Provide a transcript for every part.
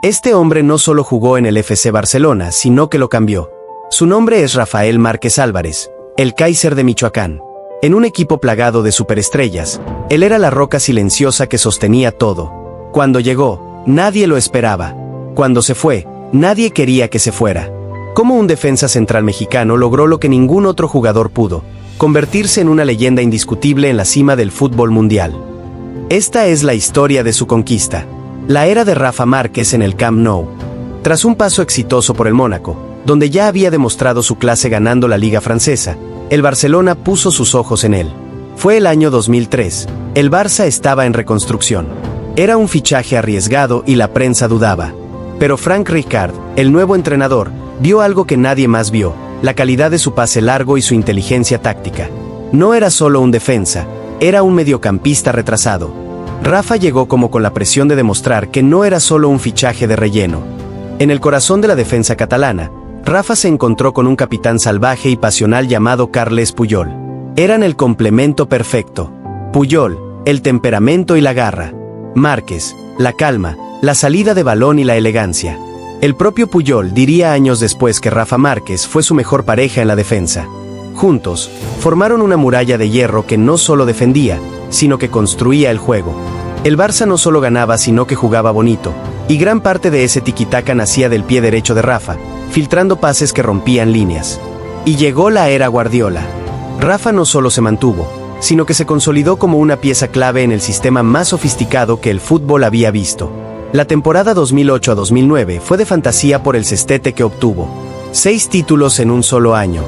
Este hombre no solo jugó en el FC Barcelona, sino que lo cambió. Su nombre es Rafael Márquez Álvarez, el Kaiser de Michoacán. En un equipo plagado de superestrellas, él era la roca silenciosa que sostenía todo. Cuando llegó, nadie lo esperaba. Cuando se fue, nadie quería que se fuera. Como un defensa central mexicano logró lo que ningún otro jugador pudo, convertirse en una leyenda indiscutible en la cima del fútbol mundial. Esta es la historia de su conquista. La era de Rafa Márquez en el Camp Nou. Tras un paso exitoso por el Mónaco, donde ya había demostrado su clase ganando la Liga Francesa, el Barcelona puso sus ojos en él. Fue el año 2003. El Barça estaba en reconstrucción. Era un fichaje arriesgado y la prensa dudaba. Pero Frank Rijkaard, el nuevo entrenador, vio algo que nadie más vio: la calidad de su pase largo y su inteligencia táctica. No era solo un defensa, era un mediocampista retrasado. Rafa llegó como con la presión de demostrar que no era solo un fichaje de relleno. En el corazón de la defensa catalana, Rafa se encontró con un capitán salvaje y pasional llamado Carles Puyol. Eran el complemento perfecto. Puyol, el temperamento y la garra. Márquez, la calma, la salida de balón y la elegancia. El propio Puyol diría años después que Rafa Márquez fue su mejor pareja en la defensa. Juntos, formaron una muralla de hierro que no solo defendía, sino que construía el juego. El Barça no solo ganaba, sino que jugaba bonito, y gran parte de ese tiquitaca nacía del pie derecho de Rafa, filtrando pases que rompían líneas. Y llegó la era Guardiola. Rafa no solo se mantuvo, sino que se consolidó como una pieza clave en el sistema más sofisticado que el fútbol había visto. La temporada 2008 a 2009 fue de fantasía por el cestete que obtuvo. 6 títulos en un solo año.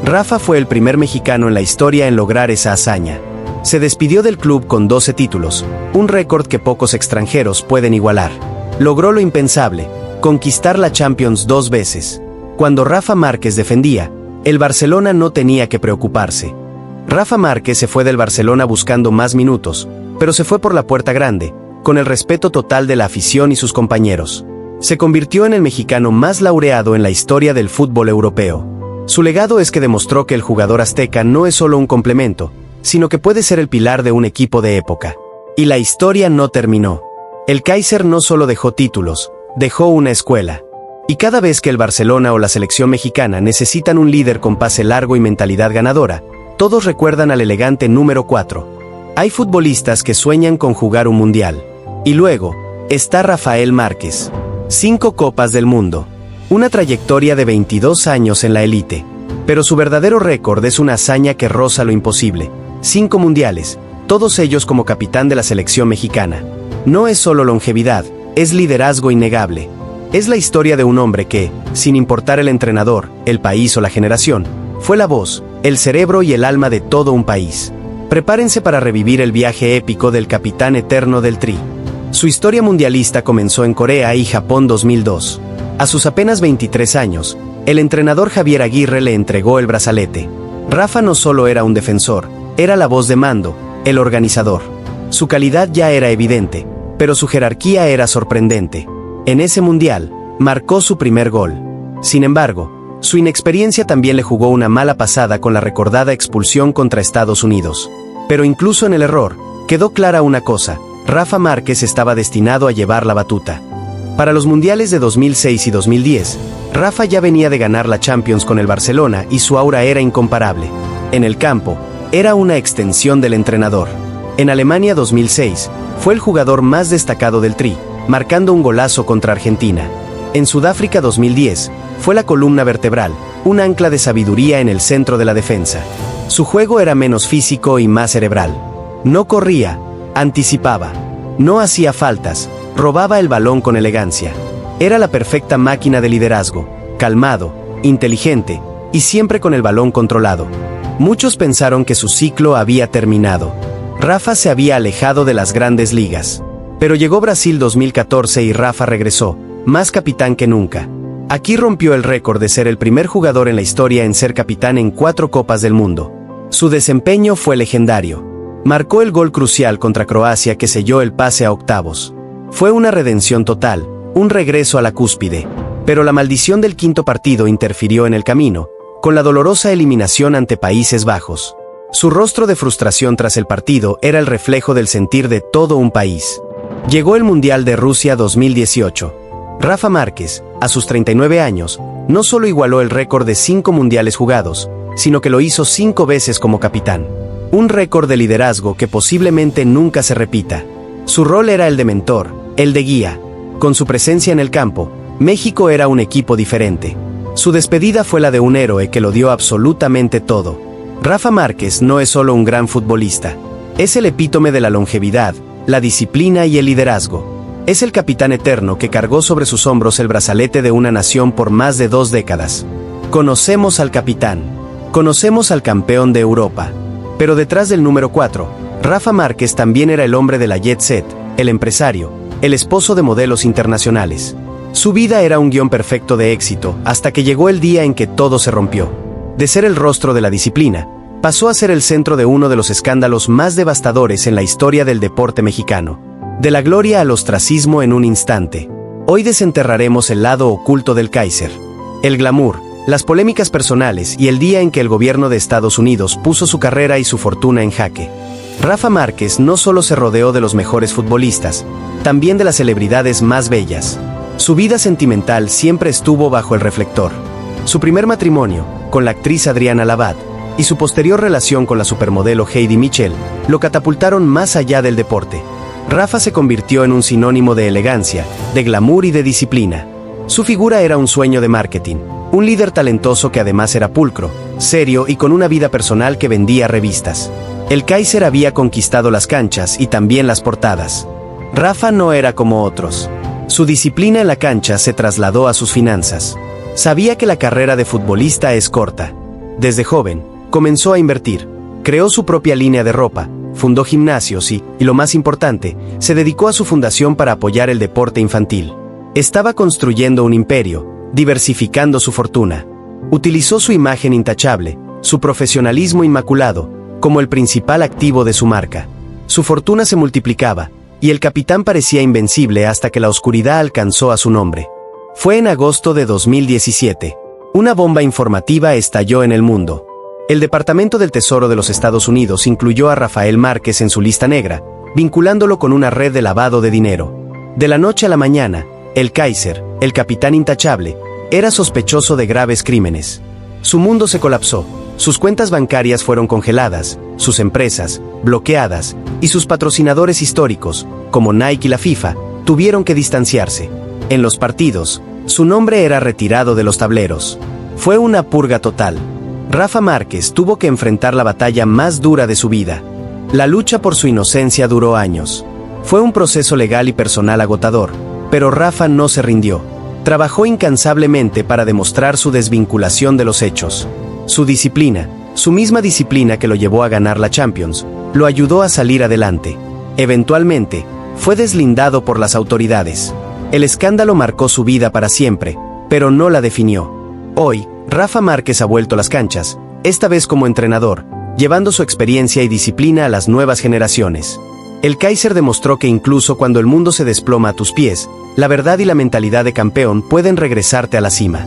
Rafa fue el primer mexicano en la historia en lograr esa hazaña. Se despidió del club con 12 títulos, un récord que pocos extranjeros pueden igualar. Logró lo impensable: conquistar la Champions 2 veces. Cuando Rafa Márquez defendía, el Barcelona no tenía que preocuparse. Rafa Márquez se fue del Barcelona buscando más minutos, pero se fue por la puerta grande, con el respeto total de la afición y sus compañeros. Se convirtió en el mexicano más laureado en la historia del fútbol europeo. Su legado es que demostró que el jugador azteca no es solo un complemento, sino que puede ser el pilar de un equipo de época. Y la historia no terminó. El Kaiser no solo dejó títulos, dejó una escuela. Y cada vez que el Barcelona o la selección mexicana necesitan un líder con pase largo y mentalidad ganadora, todos recuerdan al elegante número 4. Hay futbolistas que sueñan con jugar un mundial. Y luego, está Rafael Márquez. 5 copas del mundo. Una trayectoria de 22 años en la élite. Pero su verdadero récord es una hazaña que roza lo imposible. 5 mundiales, todos ellos como capitán de la selección mexicana. No es solo longevidad, es liderazgo innegable. Es la historia de un hombre que, sin importar el entrenador, el país o la generación, fue la voz, el cerebro y el alma de todo un país. Prepárense para revivir el viaje épico del capitán eterno del Tri. Su historia mundialista comenzó en Corea y Japón 2002. A sus apenas 23 años, el entrenador Javier Aguirre le entregó el brazalete. Rafa no solo era un defensor, era la voz de mando, el organizador. Su calidad ya era evidente, pero su jerarquía era sorprendente. En ese mundial, marcó su primer gol. Sin embargo, su inexperiencia también le jugó una mala pasada con la recordada expulsión contra Estados Unidos. Pero incluso en el error, quedó clara una cosa: Rafa Márquez estaba destinado a llevar la batuta. Para los mundiales de 2006 y 2010, Rafa ya venía de ganar la Champions con el Barcelona y su aura era incomparable. En el campo, era una extensión del entrenador. En Alemania 2006, fue el jugador más destacado del Tri, marcando un golazo contra Argentina. En Sudáfrica 2010, fue la columna vertebral, un ancla de sabiduría en el centro de la defensa. Su juego era menos físico y más cerebral. No corría, anticipaba. No hacía faltas, robaba el balón con elegancia. Era la perfecta máquina de liderazgo, calmado, inteligente, y siempre con el balón controlado. Muchos pensaron que su ciclo había terminado. Rafa se había alejado de las grandes ligas. Pero llegó Brasil 2014 y Rafa regresó, más capitán que nunca. Aquí rompió el récord de ser el primer jugador en la historia en ser capitán en 4 Copas del Mundo. Su desempeño fue legendario. Marcó el gol crucial contra Croacia que selló el pase a octavos. Fue una redención total, un regreso a la cúspide. Pero la maldición del 5.º partido interfirió en el camino, con la dolorosa eliminación ante Países Bajos. Su rostro de frustración tras el partido era el reflejo del sentir de todo un país. Llegó el Mundial de Rusia 2018. Rafa Márquez, a sus 39 años, no solo igualó el récord de 5 mundiales jugados, sino que lo hizo 5 veces como capitán. Un récord de liderazgo que posiblemente nunca se repita. Su rol era el de mentor, el de guía. Con su presencia en el campo, México era un equipo diferente. Su despedida fue la de un héroe que lo dio absolutamente todo. Rafa Márquez no es solo un gran futbolista. Es el epítome de la longevidad, la disciplina y el liderazgo. Es el capitán eterno que cargó sobre sus hombros el brazalete de una nación por más de 2 décadas. Conocemos al capitán. Conocemos al campeón de Europa. Pero detrás del número 4, Rafa Márquez también era el hombre de la jet set, el empresario, el esposo de modelos internacionales. Su vida era un guión perfecto de éxito, hasta que llegó el día en que todo se rompió. De ser el rostro de la disciplina, pasó a ser el centro de uno de los escándalos más devastadores en la historia del deporte mexicano. De la gloria al ostracismo en un instante. Hoy desenterraremos el lado oculto del Kaiser. El glamour, las polémicas personales y el día en que el gobierno de Estados Unidos puso su carrera y su fortuna en jaque. Rafa Márquez no solo se rodeó de los mejores futbolistas, también de las celebridades más bellas. Su vida sentimental siempre estuvo bajo el reflector. Su primer matrimonio, con la actriz Adriana Labat, y su posterior relación con la supermodelo Heidi Mitchell, lo catapultaron más allá del deporte. Rafa se convirtió en un sinónimo de elegancia, de glamour y de disciplina. Su figura era un sueño de marketing, un líder talentoso que además era pulcro, serio y con una vida personal que vendía revistas. El Kaiser había conquistado las canchas y también las portadas. Rafa no era como otros. Su disciplina en la cancha se trasladó a sus finanzas. Sabía que la carrera de futbolista es corta. Desde joven, comenzó a invertir. Creó su propia línea de ropa, fundó gimnasios y lo más importante, se dedicó a su fundación para apoyar el deporte infantil. Estaba construyendo un imperio, diversificando su fortuna. Utilizó su imagen intachable, su profesionalismo inmaculado, como el principal activo de su marca. Su fortuna se multiplicaba, y el capitán parecía invencible hasta que la oscuridad alcanzó a su nombre. Fue en agosto de 2017. Una bomba informativa estalló en el mundo. El Departamento del Tesoro de los Estados Unidos incluyó a Rafael Márquez en su lista negra, vinculándolo con una red de lavado de dinero. De la noche a la mañana, el Kaiser, el capitán intachable, era sospechoso de graves crímenes. Su mundo se colapsó, sus cuentas bancarias fueron congeladas, sus empresas, bloqueadas, y sus patrocinadores históricos, como Nike y la FIFA, tuvieron que distanciarse. En los partidos, su nombre era retirado de los tableros. Fue una purga total. Rafa Márquez tuvo que enfrentar la batalla más dura de su vida. La lucha por su inocencia duró años. Fue un proceso legal y personal agotador, pero Rafa no se rindió. Trabajó incansablemente para demostrar su desvinculación de los hechos. Su disciplina, su misma disciplina que lo llevó a ganar la Champions, lo ayudó a salir adelante. Eventualmente, fue deslindado por las autoridades. El escándalo marcó su vida para siempre, pero no la definió. Hoy, Rafa Márquez ha vuelto a las canchas, esta vez como entrenador, llevando su experiencia y disciplina a las nuevas generaciones. El Kaiser demostró que incluso cuando el mundo se desploma a tus pies, la verdad y la mentalidad de campeón pueden regresarte a la cima.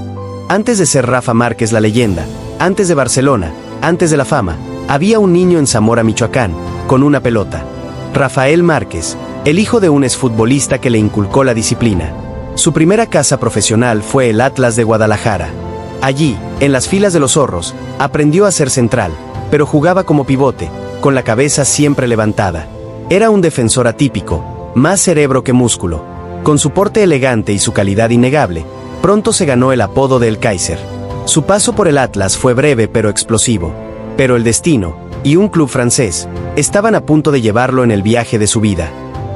Antes de ser Rafa Márquez la leyenda, antes de Barcelona, antes de la fama, había un niño en Zamora, Michoacán, con una pelota. Rafael Márquez, el hijo de un exfutbolista que le inculcó la disciplina. Su primera casa profesional fue el Atlas de Guadalajara. Allí, en las filas de los zorros, aprendió a ser central, pero jugaba como pivote, con la cabeza siempre levantada. Era un defensor atípico, más cerebro que músculo. Con su porte elegante y su calidad innegable, pronto se ganó el apodo de El Kaiser. Su paso por el Atlas fue breve pero explosivo. Pero el destino, y un club francés, estaban a punto de llevarlo en el viaje de su vida.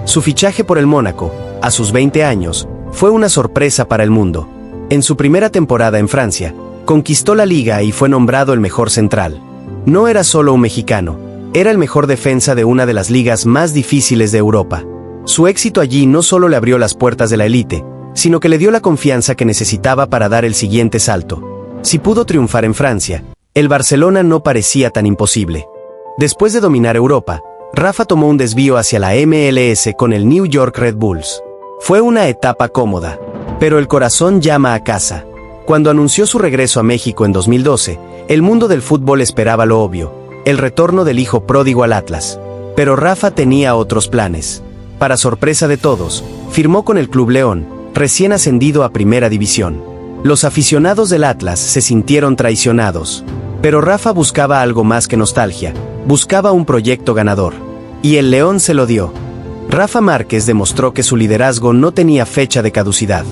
Su fichaje por el Mónaco, a sus 20 años, fue una sorpresa para el mundo. En su primera temporada en Francia, conquistó la liga y fue nombrado el mejor central. No era solo un mexicano, era el mejor defensa de una de las ligas más difíciles de Europa. Su éxito allí no solo le abrió las puertas de la élite, sino que le dio la confianza que necesitaba para dar el siguiente salto. Si pudo triunfar en Francia, el Barcelona no parecía tan imposible. Después de dominar Europa, Rafa tomó un desvío hacia la MLS con el New York Red Bulls. Fue una etapa cómoda, pero el corazón llama a casa. Cuando anunció su regreso a México en 2012, el mundo del fútbol esperaba lo obvio, el retorno del hijo pródigo al Atlas. Pero Rafa tenía otros planes. Para sorpresa de todos, firmó con el Club León, recién ascendido a Primera División. Los aficionados del Atlas se sintieron traicionados. Pero Rafa buscaba algo más que nostalgia, buscaba un proyecto ganador. Y el León se lo dio. Rafa Márquez demostró que su liderazgo no tenía fecha de caducidad.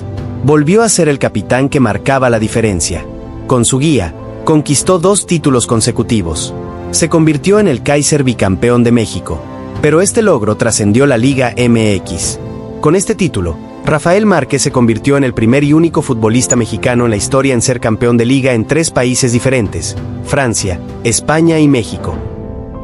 Volvió a ser el capitán que marcaba la diferencia. Con su guía, conquistó 2 títulos consecutivos. Se convirtió en el Kaiser bicampeón de México. Pero este logro trascendió la Liga MX. Con este título, Rafael Márquez se convirtió en el primer y único futbolista mexicano en la historia en ser campeón de liga en 3 países diferentes: Francia, España y México.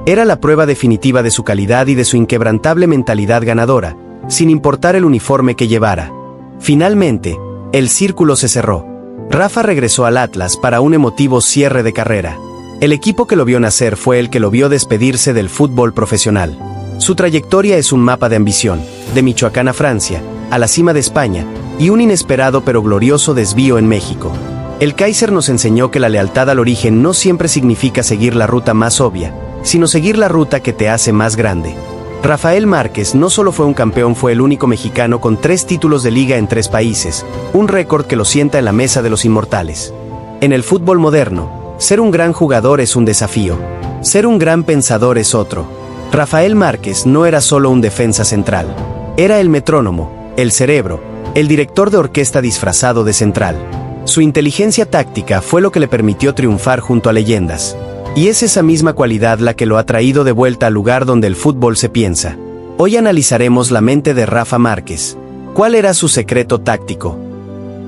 Era la prueba definitiva de su calidad y de su inquebrantable mentalidad ganadora, sin importar el uniforme que llevara. Finalmente, el círculo se cerró. Rafa regresó al Atlas para un emotivo cierre de carrera. El equipo que lo vio nacer fue el que lo vio despedirse del fútbol profesional. Su trayectoria es un mapa de ambición, de Michoacán a Francia, a la cima de España, y un inesperado pero glorioso desvío en México. El Kaiser nos enseñó que la lealtad al origen no siempre significa seguir la ruta más obvia, sino seguir la ruta que te hace más grande. Rafael Márquez no solo fue un campeón, fue el único mexicano con 3 títulos de liga en 3 países, un récord que lo sienta en la mesa de los inmortales. En el fútbol moderno, ser un gran jugador es un desafío, ser un gran pensador es otro. Rafael Márquez no era solo un defensa central, era el metrónomo, el cerebro, el director de orquesta disfrazado de central. Su inteligencia táctica fue lo que le permitió triunfar junto a leyendas. Y es esa misma cualidad la que lo ha traído de vuelta al lugar donde el fútbol se piensa. Hoy analizaremos la mente de Rafa Márquez. ¿Cuál era su secreto táctico?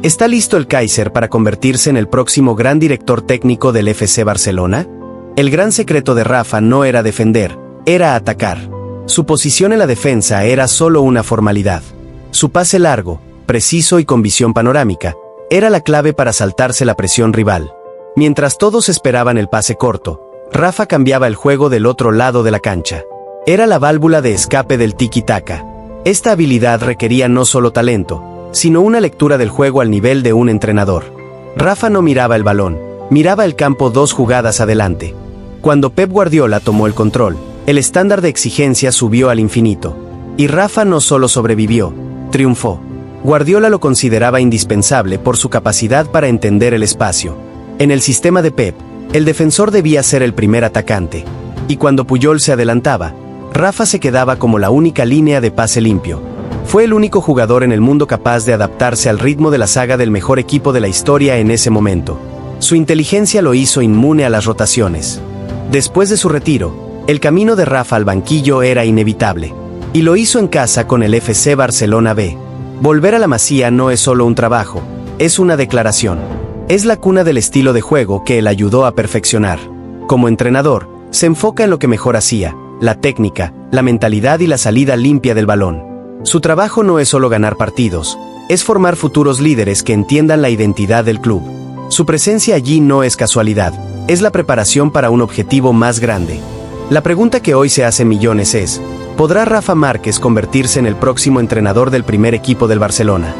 ¿Está listo el Kaiser para convertirse en el próximo gran director técnico del FC Barcelona? El gran secreto de Rafa no era defender, era atacar. Su posición en la defensa era solo una formalidad. Su pase largo, preciso y con visión panorámica, era la clave para saltarse la presión rival. Mientras todos esperaban el pase corto, Rafa cambiaba el juego del otro lado de la cancha. Era la válvula de escape del tiki-taka. Esta habilidad requería no solo talento, sino una lectura del juego al nivel de un entrenador. Rafa no miraba el balón, miraba el campo 2 jugadas adelante. Cuando Pep Guardiola tomó el control, el estándar de exigencia subió al infinito. Y Rafa no solo sobrevivió, triunfó. Guardiola lo consideraba indispensable por su capacidad para entender el espacio. En el sistema de Pep, el defensor debía ser el primer atacante. Y cuando Puyol se adelantaba, Rafa se quedaba como la única línea de pase limpio. Fue el único jugador en el mundo capaz de adaptarse al ritmo de la saga del mejor equipo de la historia en ese momento. Su inteligencia lo hizo inmune a las rotaciones. Después de su retiro, el camino de Rafa al banquillo era inevitable. Y lo hizo en casa con el FC Barcelona B. Volver a la Masía no es solo un trabajo, es una declaración. Es la cuna del estilo de juego que él ayudó a perfeccionar. Como entrenador, se enfoca en lo que mejor hacía, la técnica, la mentalidad y la salida limpia del balón. Su trabajo no es solo ganar partidos, es formar futuros líderes que entiendan la identidad del club. Su presencia allí no es casualidad, es la preparación para un objetivo más grande. La pregunta que hoy se hace millones es: ¿podrá Rafa Márquez convertirse en el próximo entrenador del primer equipo del Barcelona?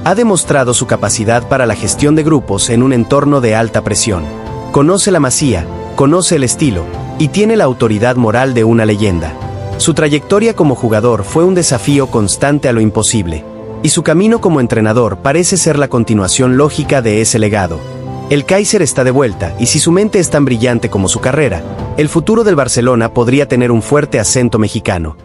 Ha demostrado su capacidad para la gestión de grupos en un entorno de alta presión. Conoce la Masía, conoce el estilo, y tiene la autoridad moral de una leyenda. Su trayectoria como jugador fue un desafío constante a lo imposible, y su camino como entrenador parece ser la continuación lógica de ese legado. El Kaiser está de vuelta, y si su mente es tan brillante como su carrera, el futuro del Barcelona podría tener un fuerte acento mexicano.